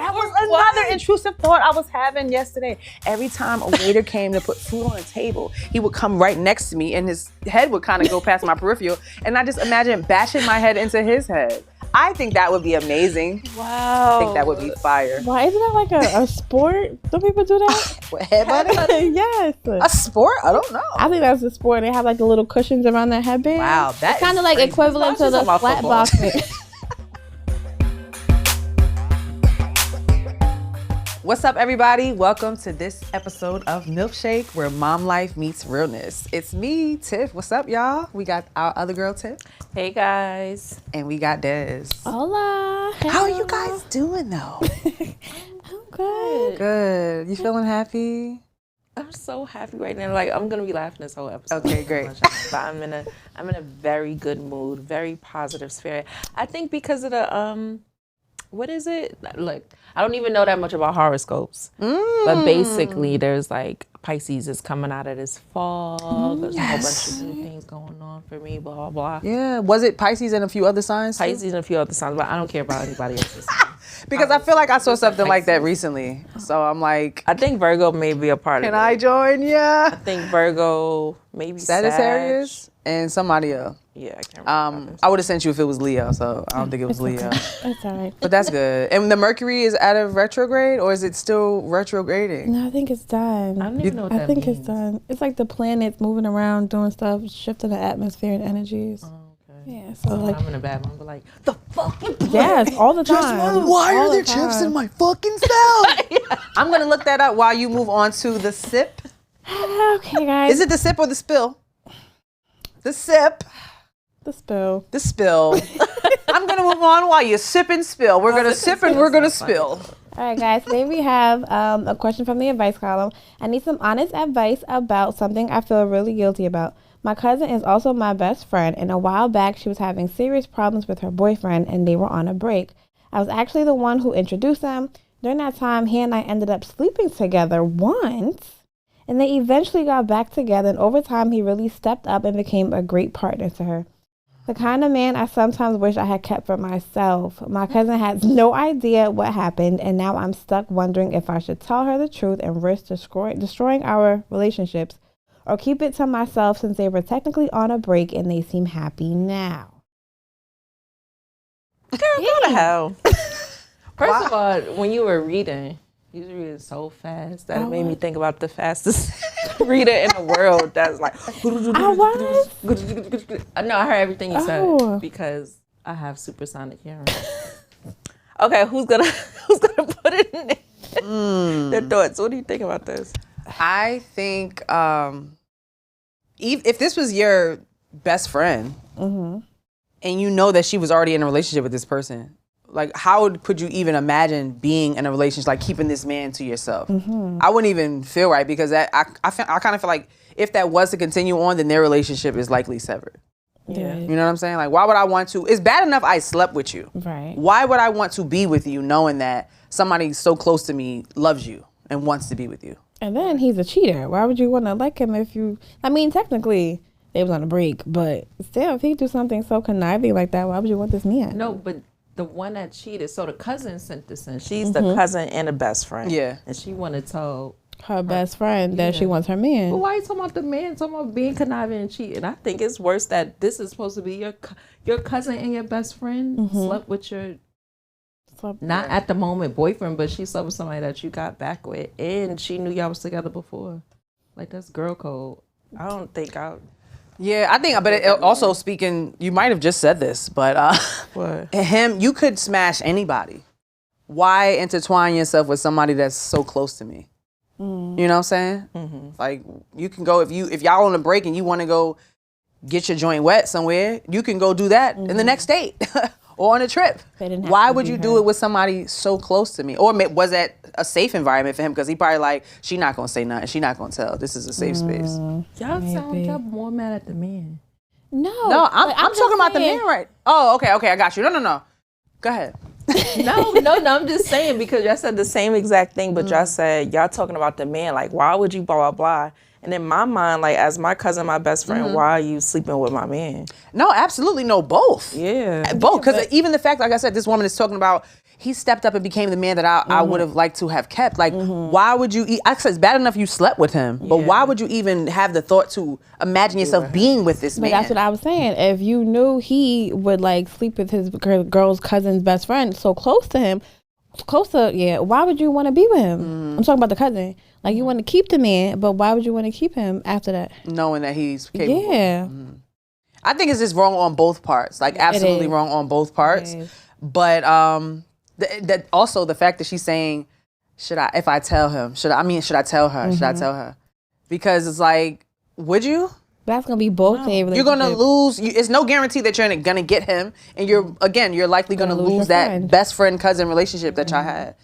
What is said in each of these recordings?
That was another intrusive thought I was having yesterday. Every time a waiter came to put food on the table, he would come right next to me and his head would kind of go past my peripheral. And I just imagine bashing my head into his head. I think that would be amazing. Wow. I think that would be fire. Why isn't that like a sport? Don't people do that? What, headbutting? Yes. A sport? I don't know. I think that's a sport. They have like the little cushions around their headband. Wow, that it's kind of like crazy. equivalent to the flat boxing. What's up, everybody? Welcome to this episode of Milfshake, where mom life meets realness. It's me, Tiff. What's up, y'all? We got our other girl, Tiff. Hey, guys. And we got Des. Hola. Hello. How are you guys doing, though? I'm good. Good. You feeling happy? I'm so happy right now. Like, I'm going to be laughing this whole episode. Okay, great. But I'm in a very good mood, very positive spirit. I think because of the, what is it? Look, I don't even know that much about horoscopes. But basically, there's like Pisces is coming out of this fog. There's a whole bunch of new things going on for me, blah, blah, blah. Yeah. Was it Pisces and a few other signs? Pisces and a few other signs, but I don't care about anybody else's signs. Because I feel like I saw something like that recently. So I'm like, I think Virgo may be a part of it. can I join ya? I think Virgo, maybe Sagittarius and somebody else. Yeah, I can't remember. I would have sent you if it was Leo, so I don't think it was Leo. It's all right. But that's good. And the Mercury is out of retrograde, or is it still retrograding? No, I think it's done. I don't even know what I that think means. it's done. It's like the planets moving around, doing stuff, shifting the atmosphere and energies. Okay. Yeah, so When like, I'm in a bad mood, I'm like, the fucking yes, all the time. Why All are there the chips time. in my fucking salad? I'm going to look that up while you move on to the sip. Okay, guys. Is it the sip or the spill? The sip. The spill? The spill. I'm going to move on while you sip and spill. We're going to sip and we're going to spill. All right, guys. Today we have a question from the advice column. I need some honest advice about something I feel really guilty about. My cousin is also my best friend, and a while back she was having serious problems with her boyfriend, and they were on a break. I was actually the one who introduced them. During that time, he and I ended up sleeping together once, and they eventually got back together, and over time he really stepped up and became a great partner to her. The kind of man I sometimes wish I had kept for myself. My cousin has no idea what happened, and now I'm stuck wondering if I should tell her the truth and risk destroying our relationships, or keep it to myself since they were technically on a break and they seem happy now. Girl, go to hell. First of all, when you were reading, you was reading so fast that it made me think about the fastest reader in the world. That's like, I was? No, I heard everything you said because I have supersonic hearing. Okay, who's gonna put it in there? Their thoughts. What do you think about this? I think if this was your best friend and you know that she was already in a relationship with this person, like how could you even imagine being in a relationship, like keeping this man to yourself? I wouldn't even feel right because I kind of feel like if that was to continue on, then their relationship is likely severed. Yeah. You know what I'm saying? Like, why would I want to? It's bad enough I slept with you. Right. Why would I want to be with you knowing that somebody so close to me loves you and wants to be with you? And then he's a cheater. Why would you want to like him if you... I mean, technically, they was on a break, but still, if he do something so conniving like that, why would you want this man? No, but the one that cheated, so the cousin sent this in. She's the cousin and the best friend. Yeah. And she wanted to tell Her best friend that she wants her man. But why are you talking about the man, talking about being conniving and cheating? I think it's worse that this is supposed to be your cousin and your best friend slept with your... Not at the moment boyfriend, but she slept with somebody that you got back with, and she knew y'all was together before. Like, that's girl code. I don't think Yeah, I think, but also speaking, you might have just said this, but What? you could smash anybody. Why intertwine yourself with somebody that's so close to me? You know what I'm saying? Like, you can go, if y'all on a break and you want to go get your joint wet somewhere, you can go do that in the next date. Or on a trip. Why would you do it with somebody so close to me? Or was that a safe environment for him? Because he probably like, she not going to say nothing. She not going to tell. This is a safe space. Y'all sound like y'all more mad at the man. No, I'm talking about the man, right? Oh, okay, I got you. No. Go ahead. No, I'm just saying because y'all said the same exact thing, but y'all said y'all talking about the man. Like, why would you blah, blah, blah? And in my mind, like, as my cousin, my best friend, why are you sleeping with my man? No, absolutely no, both. Yeah. Both, because even the fact, like I said, this woman is talking about he stepped up and became the man that I would have liked to have kept. Like, why would you, I said it's bad enough you slept with him, but why would you even have the thought to imagine yourself being with this man? But that's what I was saying. If you knew he would like sleep with his girl's cousin's best friend so close to him, why would you want to be with him? I'm talking about the cousin. Like, you want to keep the man, but why would you want to keep him after that? Knowing that he's capable. Yeah. I think it's just wrong on both parts. Like, absolutely wrong on both parts. But that also the fact that she's saying, should I tell her? Should I tell her? Because it's like, would you? That's gonna be both. You're gonna lose. It's no guarantee that you're gonna get him, and you're likely gonna lose that best friend cousin relationship that y'all had.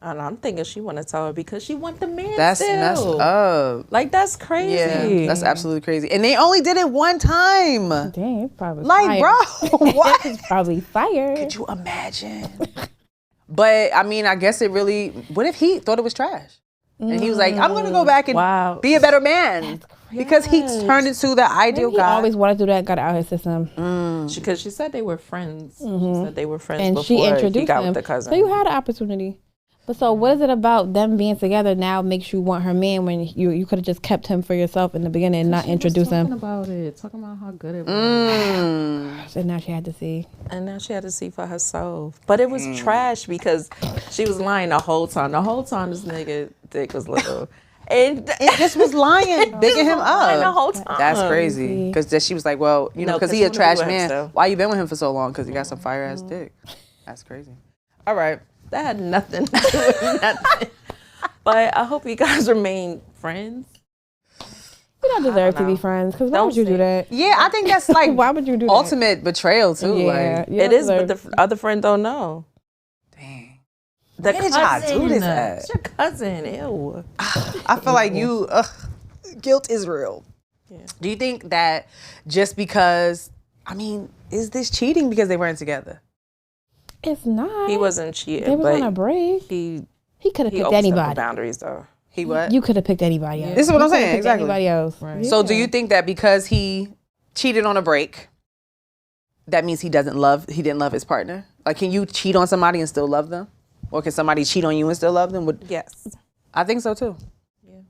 And I'm thinking she want to tell her because she want the man. That's still. messed up. Like, that's crazy. Yeah, that's absolutely crazy. And they only did it one time. Dang, it's probably like, fired. bro, what? It's probably fired. Could you imagine? But I mean, I guess it really. What if he thought it was trash, and he was like, "I'm gonna go back and be a better man," because he turned into the ideal Maybe guy. He always wanted to do that. Got it out of his system. Because she said they were friends. She said they were friends And before she introduced he got him. with the cousin. So you had an opportunity. But so what is it about them being together now makes you want her man when you could have just kept him for yourself in the beginning and not introduce him? Talking about how good it was. So now she had to see. And now she had to see for herself. But it was trash because she was lying the whole time. The whole time this nigga dick was little. And it just was lying, bigging him up the whole time. That's crazy. Because she was like, well, because he a trash man. Why you been with him for so long? Because he got some fire ass dick. That's crazy. All right. That had nothing to do with nothing. But I hope you guys remain friends. You don't deserve to be friends. Because why would you do that? Yeah, I think that's like why would you do that? Ultimate betrayal too. Yeah, like it is, but the other friend don't know. Dang. The Where did y'all do this at? It's your cousin. Ew. I feel like guilt is real. Yeah. Do you think that just because, is this cheating because they weren't together? It's not. He wasn't cheating. They was on a break. He could have picked anybody. The boundaries though. He what? You could have picked anybody else. This is what I'm saying. Exactly. Anybody else. Right. Yeah. So do you think that because he cheated on a break, that means he didn't love his partner? Like, can you cheat on somebody and still love them? Or can somebody cheat on you and still love them? Yes. I think so too. Yeah.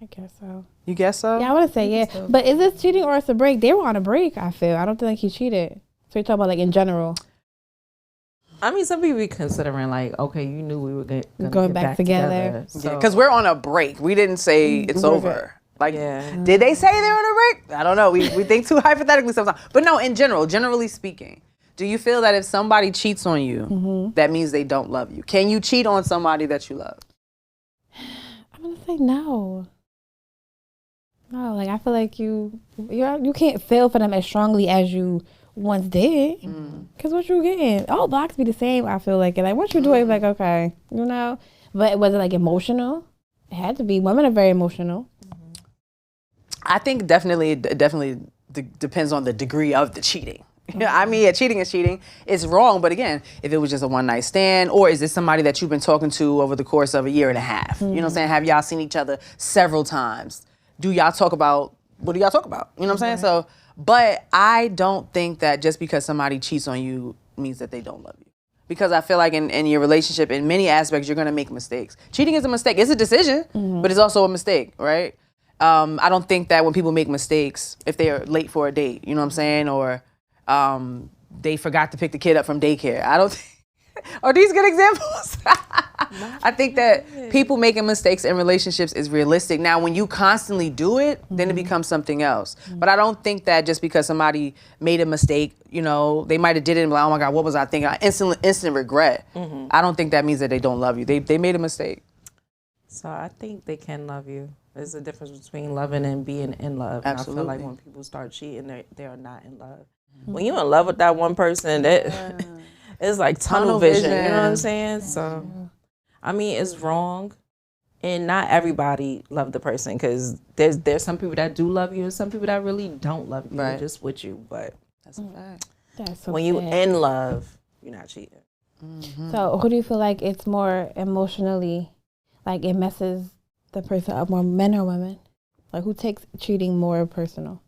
I guess so. You guess so? Yeah, I want to say yeah. So. But is this cheating or it's a break? They were on a break, I feel. I don't think he cheated. So you're talking about like in general. Some people be considering like, okay, you knew we were going back together. Because we're on a break. We didn't say it's over. Like, did they say they're on a break? I don't know. We think too hypothetically sometimes. But no, in general, generally speaking, do you feel that if somebody cheats on you, that means they don't love you? Can you cheat on somebody that you love? I'm going to say no. No, like I feel like you can't feel for them as strongly as you once did. Because what you getting? All blocks be the same, I feel like. And like once you do it, it's like, okay, But was it like emotional? It had to be. Women are very emotional. I think it definitely depends on the degree of the cheating. Cheating is cheating. It's wrong, but again, if it was just a one night stand, or is this somebody that you've been talking to over the course of a year and a half? You know what I'm saying? Have y'all seen each other several times? What do y'all talk about? You know what I'm saying? So, but I don't think that just because somebody cheats on you means that they don't love you. Because I feel like in your relationship, in many aspects, you're gonna make mistakes. Cheating is a mistake. It's a decision, but it's also a mistake, right? I don't think that when people make mistakes, if they are late for a date, you know what I'm saying? Or they forgot to pick the kid up from daycare. I don't think, are these good examples? I think that people making mistakes in relationships is realistic. Now, when you constantly do it, then it becomes something else. But I don't think that just because somebody made a mistake, they might have did it and be like, oh my God, what was I thinking? Instant regret. I don't think that means that they don't love you. They made a mistake. So I think they can love you. There's a difference between loving and being in love. Absolutely. And I feel like when people start cheating, they are not in love. When you're in love with that one person, it's like tunnel vision. You know what I'm saying? So, it's wrong. And not everybody love the person, because there's some people that do love you and some people that really don't love you. They're just with you. But that's a fact. That's so when you in love, you're not cheating. So who do you feel like it's more emotionally, like it messes the person up more, men or women? Like, who takes cheating more personal?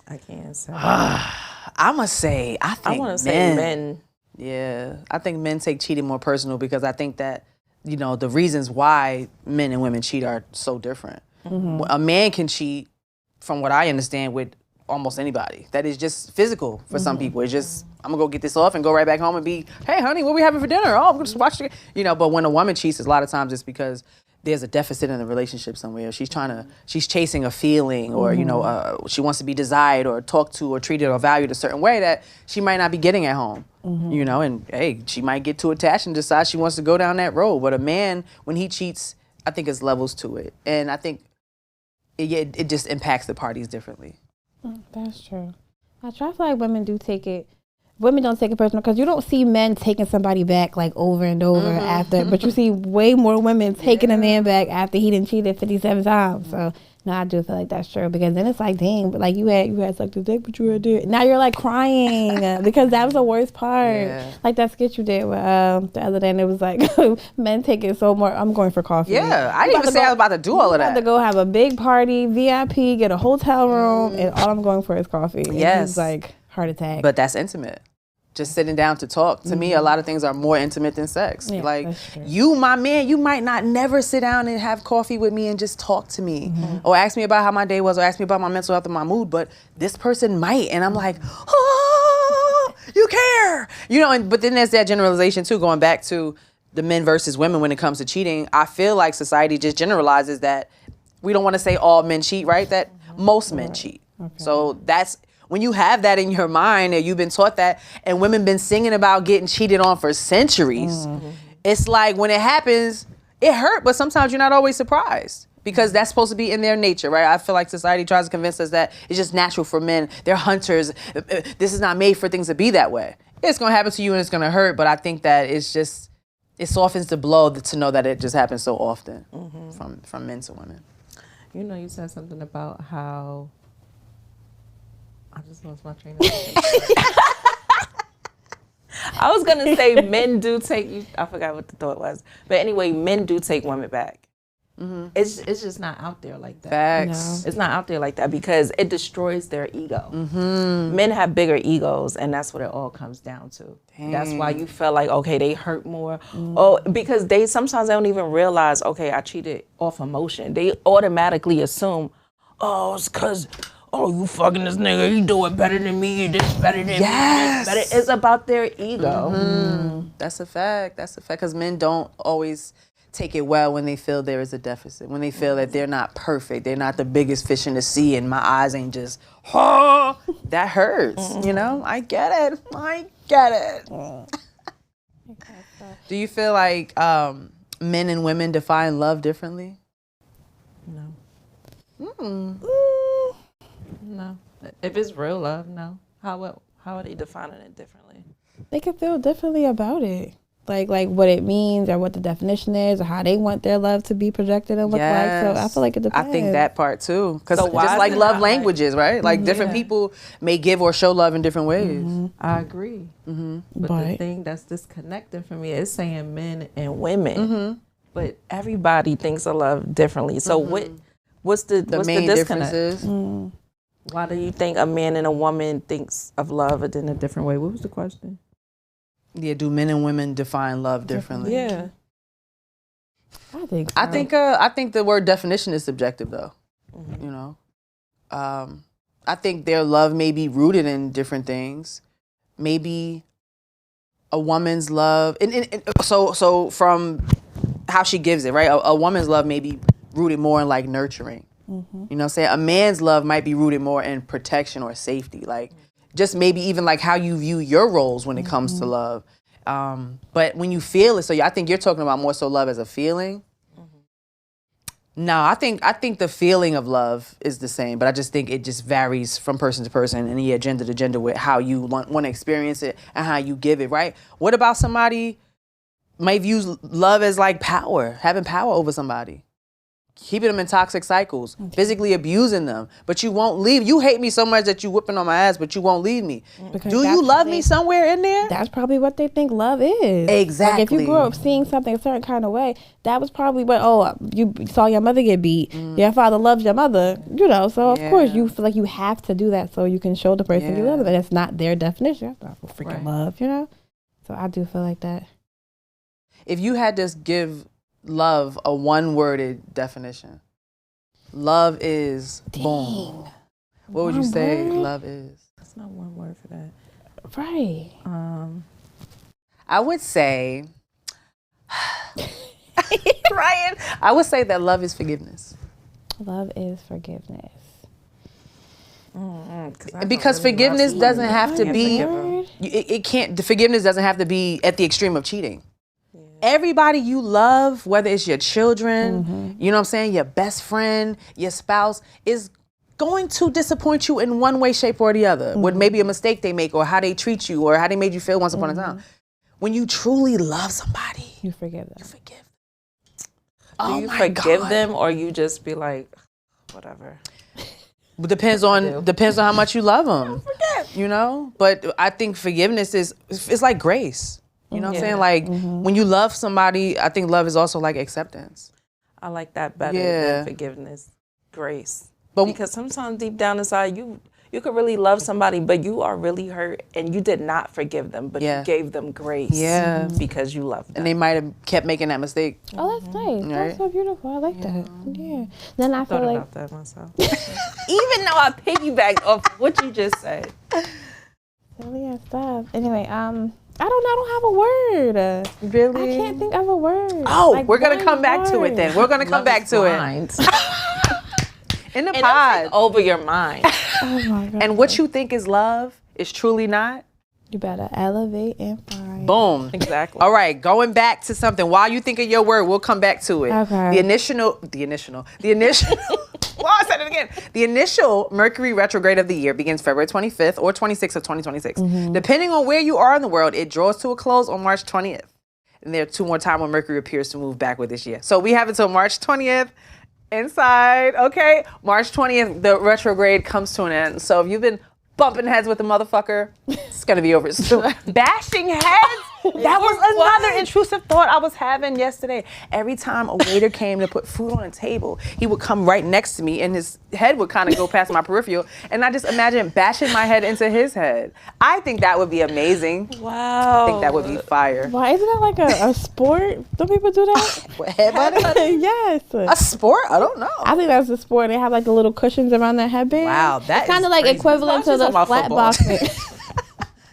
I can't say. I must say, I think want to say men. Yeah, I think men take cheating more personal because I think that, the reasons why men and women cheat are so different. Mm-hmm. A man can cheat, from what I understand, with almost anybody. That is just physical for some people. It's just, I'm gonna go get this off and go right back home and be, hey honey, what we having for dinner? Oh, I'm gonna just watch it. But when a woman cheats, a lot of times it's because there's a deficit in the relationship somewhere. She's chasing a feeling, or she wants to be desired or talked to or treated or valued a certain way that she might not be getting at home. And hey, she might get too attached and decide she wants to go down that road. But a man, when he cheats, I think there's levels to it, and I think it just impacts the parties differently. That's true. I feel like women don't take it personal, because you don't see men taking somebody back like over and over after, but you see way more women taking a man back after he done cheated 57 times. So no, I do feel like that's true, because then it's like, dang, but like you had sucked his dick, but you had it. Now you're like crying because that was the worst part. Yeah. Like that skit you did with, the other day, and it was like men take it so more. I'm going for coffee. Yeah, I didn't even say I was about to do all of that. I'm about to go have a big party, VIP, get a hotel room, and all I'm going for is coffee. Yes, and he's like heart attack. But that's intimate. Just sitting down to talk. To me, a lot of things are more intimate than sex. Yeah, like, you, my man, you might not never sit down and have coffee with me and just talk to me. Or ask me about how my day was, or ask me about my mental health and my mood, but this person might. And I'm like, oh, you care. But then there's that generalization too, going back to the men versus women when it comes to cheating. I feel like society just generalizes that we don't want to say all men cheat, right? That most men cheat. Okay. So that's, when you have that in your mind and you've been taught that, and women been singing about getting cheated on for centuries, it's like when it happens, it hurt, but sometimes you're not always surprised, because that's supposed to be in their nature, right? I feel like society tries to convince us that it's just natural for men. They're hunters. This is not made for things to be that way. It's going to happen to you and it's going to hurt, but I think that it softens the blow to know that it just happens so often from men to women. You said something about how, I just lost my train of thought. I was going to say men do take you. I forgot what the thought was. But anyway, men do take women back. It's just not out there like that. Facts. No. It's not out there like that because it destroys their ego. Men have bigger egos, and that's what it all comes down to. Dang. That's why you feel like, okay, they hurt more. Oh, because sometimes they don't even realize, okay, I cheated off emotion. They automatically assume, oh, it's because, oh, you fucking this nigga, he do it better than me, this better than me, this better. It's about their ego. That's a fact. Because men don't always take it well when they feel there is a deficit, when they feel that they're not perfect, they're not the biggest fish in the sea, and my eyes ain't just, that hurts, I get it. Do you feel like men and women define love differently? No. No. If it's real love, no. How are they defining it differently? They can feel differently about it. Like what it means, or what the definition is, or how they want their love to be projected and look like. So I feel like it depends. I think that part too. Because just like love languages, right? Like different people may give or show love in different ways. I agree. But the thing that's disconnecting for me is saying men and women. But everybody thinks of love differently. So what's the main disconnect? Differences? Why do you think a man and a woman thinks of love in a different way? What was the question? Yeah, do men and women define love differently? Yeah. I think so. I think the word definition is subjective though. I think their love may be rooted in different things. Maybe a woman's love, so from how she gives it, right? A woman's love may be rooted more in like nurturing. Say a man's love might be rooted more in protection or safety, like just maybe even like how you view your roles when it comes to love. But when you feel it, so I think you're talking about more so love as a feeling. No, I think the feeling of love is the same, but I just think it just varies from person to person and gender to gender with how you want to experience it and how you give it, right? What about somebody might view love as like power, having power over somebody? keeping them in toxic cycles, physically abusing them, but you won't leave. You hate me so much that you whipping on my ass, but you won't leave me. Because Do you love me somewhere in there? That's probably what they think love is. Exactly. Like if you grew up seeing something a certain kind of way, that was probably what, you saw your mother get beat. Your father loves your mother, so of course you feel like you have to do that so you can show the person you love them. And it's not their definition. That's not freaking love, So I do feel like that. If you had to give love a one-worded definition, love is boom. What would you say love is? That's not one word for that. Right. I would say, Ryan, I would say that love is forgiveness. Love is forgiveness. Because forgiveness doesn't have to be, it can't, the forgiveness doesn't have to be at the extreme of cheating. Everybody you love, whether it's your children, you know what I'm saying, your best friend, your spouse, is going to disappoint you in one way, shape, or the other. With maybe a mistake they make, or how they treat you, or how they made you feel once upon a time. When you truly love somebody, you forgive them. You forgive them. Do you forgive them, or you just be like, whatever? Depends on how much you love them. But I think forgiveness it's like grace. You know what I'm saying? Like when you love somebody, I think love is also like acceptance. I like that better than forgiveness, grace. But because sometimes deep down inside, you could really love somebody, but you are really hurt, and you did not forgive them, but you gave them grace because you loved them. And they might have kept making that mistake. Oh, that's nice. Right? That's so beautiful. I like that. Yeah. Then I feel like about that myself. Even though I piggybacked off what you just said. Silly stuff. Anyway, I don't have a word. Really? I can't think of a word. Oh, like we're going to come back to it then. We're going to come back to it. In the pod. Over your mind. Oh my God. And what you think is love is truly not. You better elevate and find. Boom. Exactly. All right, going back to something. While you think of your word, we'll come back to it. Okay. The initial. Well, I said it again. The initial Mercury retrograde of the year begins February 25th or 26th of 2026. Depending on where you are in the world, it draws to a close on March 20th. And there are 2 more times when Mercury appears to move backward this year. So we have until March 20th inside, okay? March 20th, the retrograde comes to an end. So if you've been bumping heads with the motherfucker, it's gonna be over soon. Bashing heads? That was another intrusive thought I was having yesterday. Every time a waiter came to put food on a table, he would come right next to me and his head would kind of go past my peripheral. And I just imagine bashing my head into his head. I think that would be amazing. Wow. I think that would be fire. Why isn't that like a sport? Don't people do that? What, headbutting? Yes. A sport? I don't know. I think that's a sport. They have like the little cushions around their headband. Wow, that it's kind of like crazy. equivalent to the flat boxing.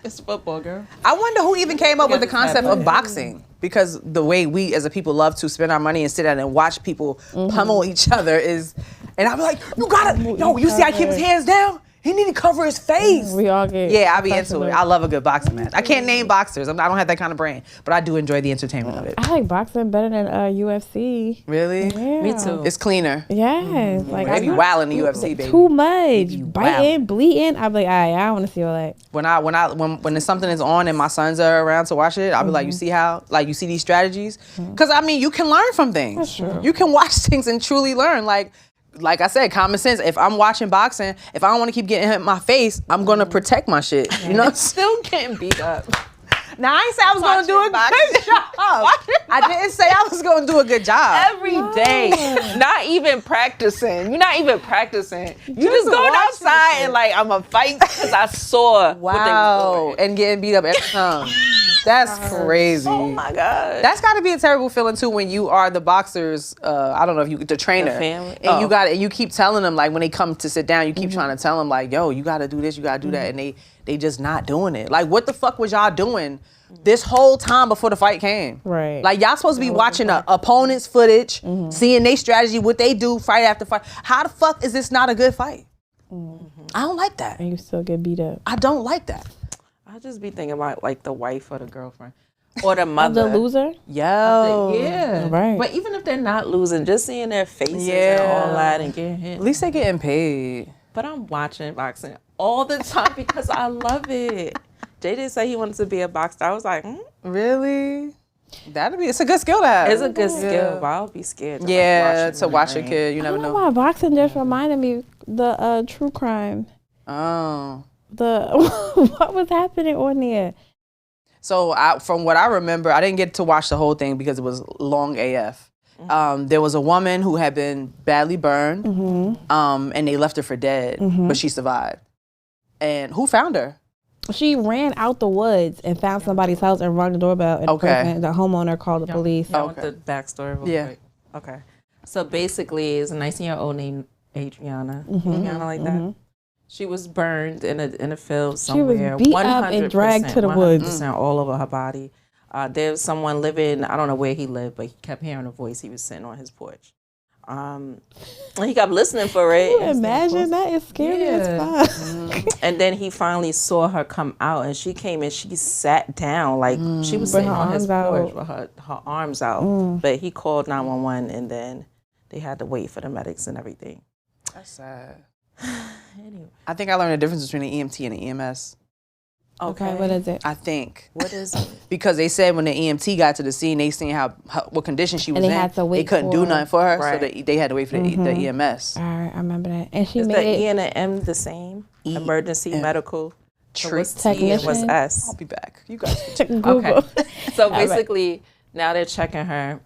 It's football, girl. I wonder who even came up with the concept of boxing, because the way we as a people love to spend our money and sit down and watch people pummel each other is, and I'll be like, you gotta, you see I keep his hands down? He need to cover his face. We all get. Yeah, I be into it. I love a good boxing match. I can't name boxers. I don't have that kind of brain, but I do enjoy the entertainment of it. I like boxing better than UFC. Really? Yeah. Me too. It's cleaner. Yes. Like They be wild in the UFC, baby. too much. Wow. Biting, bleeding. I'm like, I don't want to see all that. When there's something is on and my sons are around to watch it, I'll be like, you see how, like, you see these strategies? Because I mean, you can learn from things. That's true. You can watch things and truly learn. Like I said, common sense. If I'm watching boxing, if I don't want to keep getting hit in my face, I'm gonna protect my shit. You know, Still getting beat up. now I ain't say I was gonna do a good job. I didn't say I was gonna do a good job. Every day. Not even practicing. You're not even practicing. You just going watching outside shit. and like, I'm gonna fight because I saw what they was doing. And getting beat up every time. That's crazy. Oh my God. That's got to be a terrible feeling too when you are the boxers. I don't know if you the trainer, The family? and you keep telling them, like, when they come to sit down, you keep trying to tell them, like, yo, you got to do this, you got to do that, and they just not doing it. Like, what the fuck was y'all doing this whole time before the fight came? Right. Like, y'all supposed to be watching the opponent's footage, seeing their strategy, what they do fight after fight. How the fuck is this not a good fight? I don't like that. And you still get beat up. I don't like that. I just be thinking about like the wife or the girlfriend or the mother. The loser? Yo. Yeah. Right. But even if they're not losing, just seeing their faces and all that and getting hit. At least they getting paid. But I'm watching boxing all the time because I love it. Jay did say he wanted to be a boxer. I was like, Really? It's a good skill to have. It's a good skill, but I'll be scared. To watch a kid. You never know. Why boxing just reminded me the true crime. Oh. What was happening on there? So from what I remember, I didn't get to watch the whole thing because it was long AF. There was a woman who had been badly burned, and they left her for dead, but she survived. And who found her? She ran out the woods and found somebody's house and rung the doorbell. And the homeowner called the police. I want the backstory real quick. Okay. So basically, it's a 19-year-old named Audreanna. Audreanna like that. She was burned in a field somewhere. She was beat up and dragged to the woods. 100% all over her body. There's someone living, I don't know where he lived, but he kept hearing a voice. He was sitting on his porch. He kept listening for it. Can you imagine? That is scary as fuck. And then he finally saw her come out, and she came and she sat down. Like, she was sitting on his porch with her arms out. But he called 911, and then they had to wait for the medics and everything. That's sad. Anyway. I think I learned the difference between an EMT and an EMS. Okay, what is it? I think. What is it? Because they said when the EMT got to the scene, they seen what condition she was and in. Had to wait they couldn't do nothing for her, right. So they had to wait for the EMS. All right, I remember that. And she is made the it. E and the M the same? Emergency medical. Technician. Was S. I'll be back. You guys. Google. Okay. So basically, now they're checking her.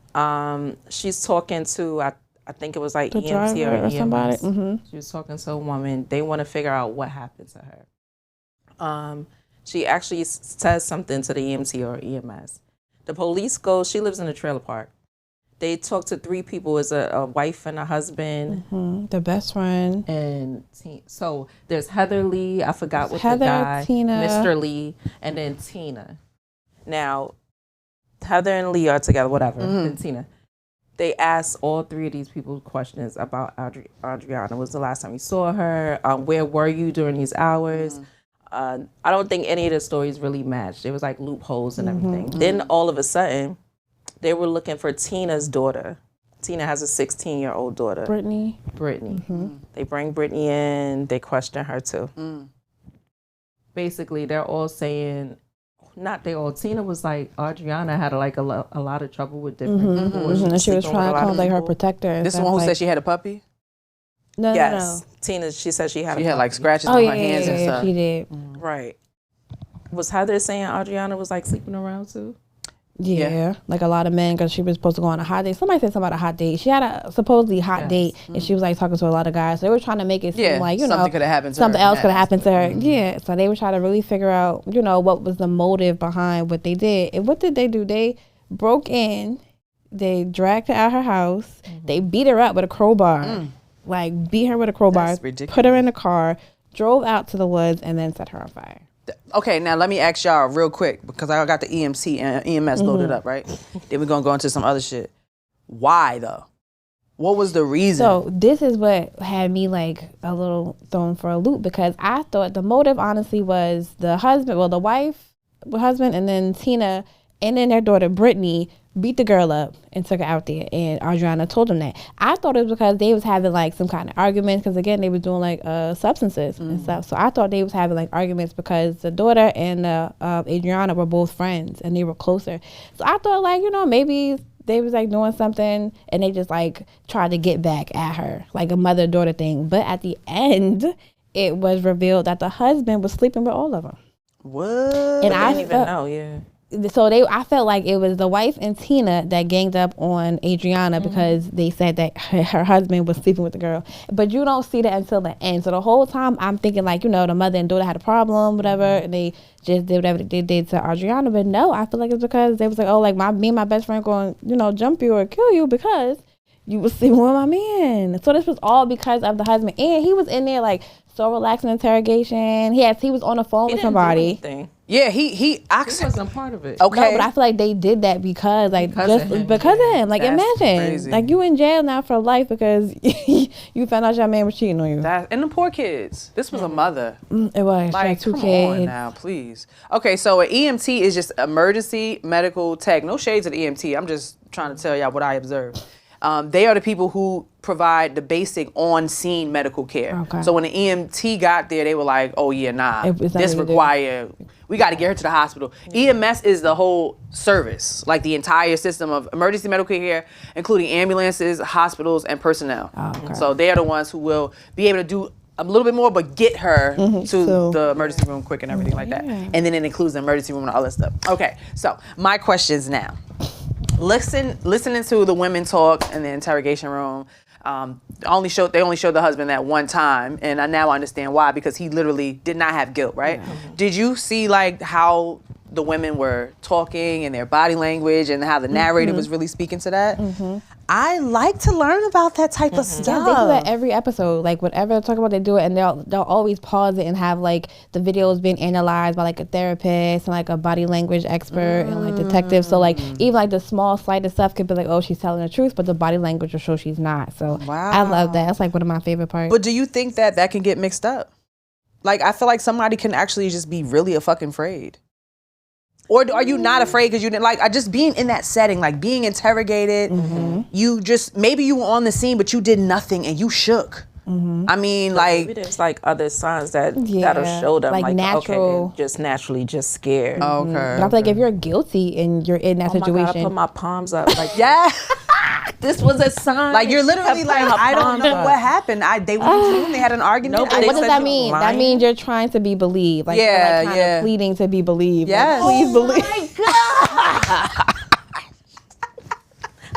She's talking to I think it was like the EMT or EMS. somebody. She was talking to a woman. They want to figure out what happened to her. She actually says something to the EMT or EMS. The police go. She lives in a trailer park. They talk to 3 people. It's a wife and a husband. The best friend. And so there's Heather Lee. I forgot what Heather, the guy. Tina. Mr. Lee. And then Tina. Now, Heather and Lee are together, whatever. And Tina. They asked all 3 of these people questions about Audreanna. Was the last time you saw her? Where were you during these hours? I don't think any of the stories really matched. It was like loopholes and everything. Then all of a sudden, they were looking for Tina's daughter. Tina has a 16-year-old daughter. Brittany. They bring Brittany in. They question her too. Basically, they're all saying, not they all. Tina was like, Audreanna had like a lot of trouble with different people. And she was trying to call like her protector. This is the one who said she had a puppy? No. Tina, she said she had a puppy. Like scratches on her hands and stuff. She did. Right. Was Heather saying Audreanna was like sleeping around too? Yeah, like a lot of men, because she was supposed to go on a hot date. Somebody said something about a hot date. She had a supposedly hot date, and she was like talking to a lot of guys. So they were trying to make it seem like, something could have happened to something her. else could have happened to her. Yeah, so they were trying to really figure out, what was the motive behind what they did. And what did they do? They broke in, they dragged her out of her house, they beat her up with a crowbar, like beat her with a crowbar, That's ridiculous. Put her in the car, drove out to the woods, and then set her on fire. Okay, now let me ask y'all real quick, because I got the EMC and EMS loaded up, right? Then we're going to go into some other shit. Why, though? What was the reason? So this is what had me like a little thrown for a loop, because I thought the motive honestly was the husband, the husband, and then Tina, and then their daughter Brittany beat the girl up and took her out there, and Audreanna told them that. I thought it was because they was having like some kind of arguments, because again they were doing like substances and stuff. So I thought they was having like arguments because the daughter and Audreanna were both friends and they were closer. So I thought like, maybe they was like doing something and they just like tried to get back at her, like a mother-daughter thing. But at the end, it was revealed that the husband was sleeping with all of them. What? And I didn't even know, So I felt like it was the wife and Tina that ganged up on Audreanna because they said that her husband was sleeping with the girl. But you don't see that until the end. So the whole time I'm thinking like, the mother and daughter had a problem, whatever, and they just did whatever they did to Audreanna. But no, I feel like it's because they was like, oh, like me and my best friend going, jump you or kill you because you was sleeping with my man. So this was all because of the husband. And he was in there like so relaxed in interrogation. He was on the phone with somebody. Yeah, he wasn't part of it. Okay. No, but I feel like they did that because of him. Like, That's imagine, crazy. like you in jail now for life because you found out your man was cheating on you. And the poor kids. This was a mother. It was Like, two come kids. on now, please. Okay, so an EMT is just emergency medical tech. No shades of the EMT. I'm just trying to tell y'all what I observed. They are the people who provide the basic on-scene medical care. Okay. So when the EMT got there, they were like, oh yeah, nah, this require, we got to get her to the hospital. EMS is the whole service, like the entire system of emergency medical care, including ambulances, hospitals, and personnel. Okay. So they are the ones who will be able to do a little bit more, but get her to the emergency room quick and everything like that. And then it includes the emergency room and all that stuff. Okay, so my questions now. Listening to the women talk in the interrogation room, they only showed the husband that one time, and I now understand why, because he literally did not have guilt, right? Yeah. Did you see like how the women were talking and their body language and how the narrator was really speaking to that? I like to learn about that type of stuff. Yeah, they do that every episode. Like whatever they talk about, they do it, and they'll always pause it and have like the videos being analyzed by like a therapist and like a body language expert and like detectives. So like even like the small slightest stuff could be like, oh, she's telling the truth, but the body language will show she's not. So I love that. That's like one of my favorite parts. But do you think that can get mixed up? Like I feel like somebody can actually just be really a fucking afraid. Or are you not afraid because you didn't like just being in that setting, like being interrogated? You just, maybe you were on the scene, but you did nothing and you shook. I mean, like maybe there's like other signs that'll show them, like natural, okay, just naturally just scared. Okay. But I feel like if you're guilty and you're in that situation, my God, I put my palms up, like this was a sign. Like you're literally like, I don't know what happened. They went to the room, they had an argument. What does that mean? That means you're trying to be believed. Like, you're like kind of pleading to be believed. Yes. Like, please believe. Oh my God.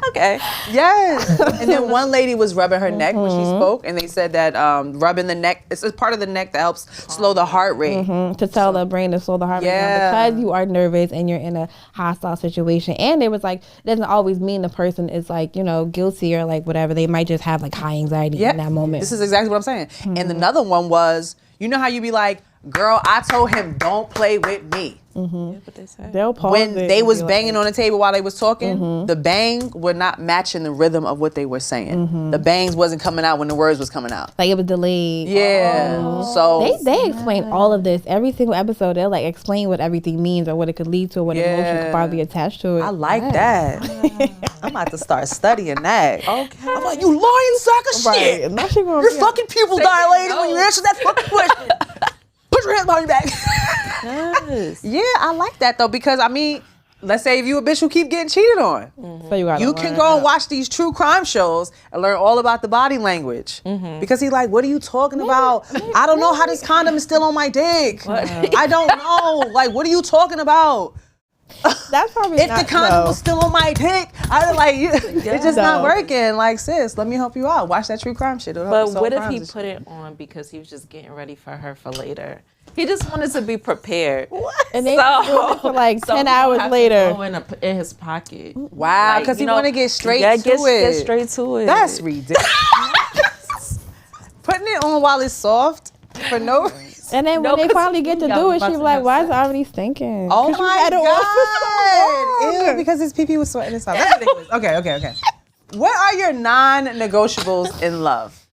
Okay. Yes. And then one lady was rubbing her neck when she spoke, and they said that rubbing the neck, it's a part of the neck that helps slow the heart rate. To tell the brain to slow the heart rate down, because you are nervous and you're in a hostile situation. And it was like, it doesn't always mean the person is like, guilty or like whatever. They might just have like high anxiety in that moment. This is exactly what I'm saying. And another one was, you know how you be like, girl, I told him don't play with me. Yeah, what they say. They'll pause when they was banging like, on the table while they was talking, the bang were not matching the rhythm of what they were saying. The bangs wasn't coming out when the words was coming out. Like it was delayed. Yeah. So they explain all of this. Every single episode, they'll like explain what everything means or what it could lead to, or what emotion could probably be attached to it. I like that. I'm about to start studying that. Okay. I'm like, you lying sack of shit. Your fucking pupil dilated when you answer that fucking question. Put your hands behind your back. Yes. Yeah, I like that though, because I mean, let's say if you a bitch who keep getting cheated on, so you can go and watch these true crime shows and learn all about the body language. Because he's like, what are you talking about? I don't know how this condom is still on my dick. I don't know. Like, what are you talking about? That's probably if the condom was still on my dick, I was like, it's just not working. Like, sis, let me help you out. Watch that true crime shit. But what if he put it on because he was just getting ready for her for later? He just wanted to be prepared. What? And they do it for like 10 hours later. In his pocket. Wow, because he want to get straight to it. Get straight to it. That's ridiculous. Putting it on while it's soft for no reason. And then when they finally get to do it, she be like, why is it already stinking? Oh my God. Ew, because his pee-pee was sweating inside. That's ridiculous. Okay. What are your non-negotiables in love?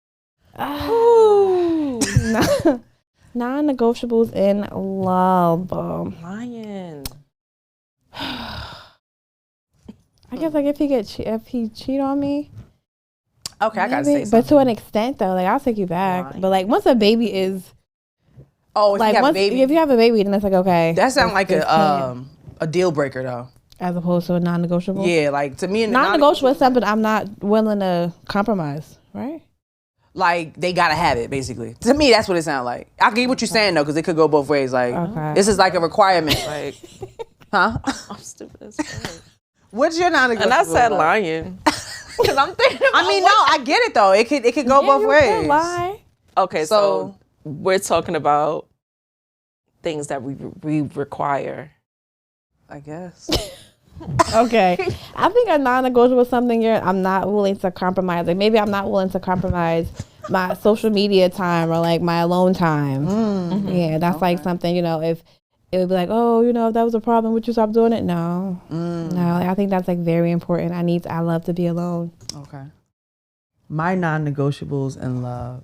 Non-negotiables in love. Lying. I guess like if he cheat on me. Okay, I gotta say something. But to an extent though, like I'll take you back. Lying. But like once a baby is like if you have a baby, then it's like okay. That sounds like a deal breaker though. As opposed to a non-negotiable? Yeah, like to me non-negotiable is something I'm not willing to compromise, right? Like they gotta have it, basically. To me, that's what it sounds like. I get what you're saying though, because it could go both ways. Like this is like a requirement. Like, huh? I'm stupid as fuck. What's your non-negotiable? And I said lying. Because I'm thinking. I mean, no, I get it though. It could go both ways. Can't lie. Okay, so we're talking about things that we require. I guess. Okay. I think a non-negotiable is something I'm not willing to compromise. Like maybe I'm not willing to compromise my social media time or like my alone time. Yeah, that's like something, if it would be like, oh, if that was a problem, would you stop doing it? No. No, I think that's like very important. I love to be alone. Okay. My non-negotiables in love.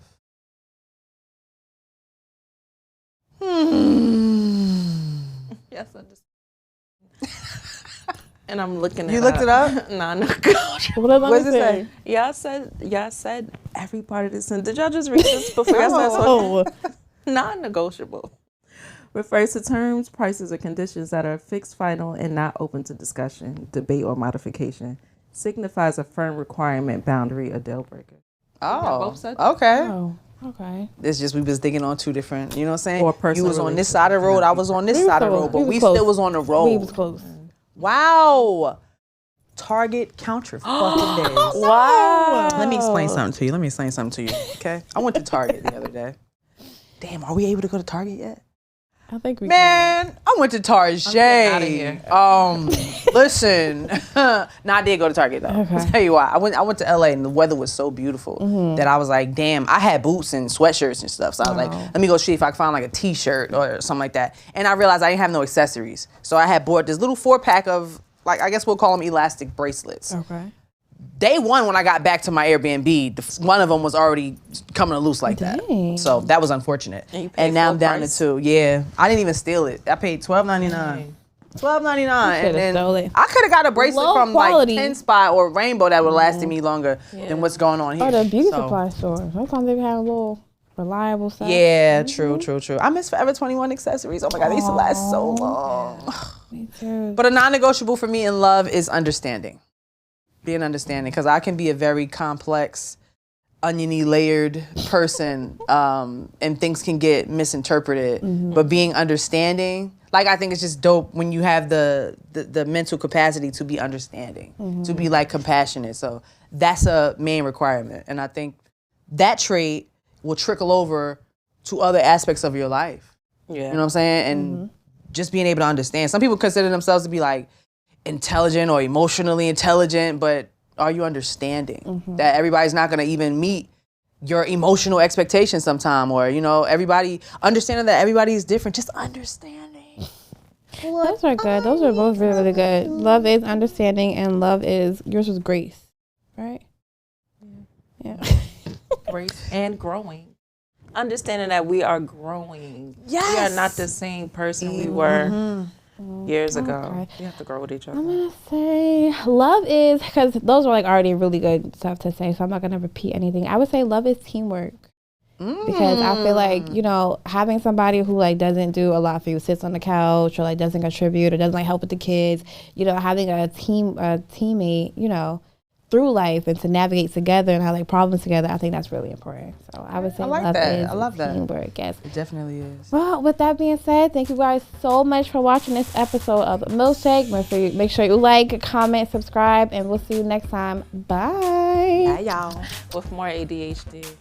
Yes, I just. and I'm looking at You looked it up? Non-negotiable. What does it say? Y'all said every part of this sentence. Did y'all just read this before y'all started talking? Non-negotiable refers to terms, prices, or conditions that are fixed, final, and not open to discussion, debate, or modification. Signifies a firm requirement, boundary, or deal breaker. Oh, okay. Oh, okay. It's just we was digging on two different, you know what I'm saying? Or personal you was on this side of the road, I was on this side of the road, but we still was on the road. We was close. Wow. Target counter fucking days. Wow. Let me explain something to you. Okay? I went to Target the other day. Damn, are we able to go to Target yet? I think we Man, I went to Target. outta here. Listen. I did go to Target though. Okay. I'll tell you why. I went to LA and the weather was so beautiful that I was like, damn, I had boots and sweatshirts and stuff. So I was like, let me go see if I can find like a t-shirt or something like that. And I realized I didn't have no accessories. So I had bought this little 4-pack of, like, I guess we'll call them elastic bracelets. Okay. Day one, when I got back to my Airbnb, one of them was already coming loose like that. So that was unfortunate. And now I'm down to 2. Yeah, I didn't even steal it. I paid $12.99. $12.99, and then I could have got a bracelet Low from quality. like 10 Spot or Rainbow that would have lasted me longer than what's going on here. Oh, the beauty supply store. Sometimes they have a little reliable stuff. Yeah, true. I miss Forever 21 accessories. Oh my God, they used to last so long. Me too. But a non-negotiable for me in love is understanding. Being understanding, because I can be a very complex, oniony layered person, and things can get misinterpreted. But being understanding, like, I think it's just dope when you have the mental capacity to be understanding, to be like compassionate. So that's a main requirement, and I think that trait will trickle over to other aspects of your life. Yeah. You know what I'm saying? And just being able to understand. Some people consider themselves to be like intelligent or emotionally intelligent, but are you understanding that everybody's not gonna even meet your emotional expectations sometime, or, you know, understanding that everybody is different, just understanding. Those are good. Those are both really, really good. Love is understanding, and love is, yours was grace, right? Yeah. Grace and growing. Understanding that we are growing. Yes. We are not the same person we were years ago. Okay. We have to grow with each other. I'm gonna say love is, because those are like already really good stuff to say, so I'm not gonna repeat anything. I would say love is teamwork. Because I feel like, you know, having somebody who like doesn't do a lot for you, sits on the couch, or like doesn't contribute, or doesn't like help with the kids, you know, having a teammate, you know, through life and to navigate together and have like problems together, I think that's really important. So I would say love is teamwork. Yes, It definitely is. Well, with that being said, thank you guys so much for watching this episode of Milfshake. Make sure you like, comment, subscribe, and we'll see you next time. Bye. Bye, y'all. With more ADHD.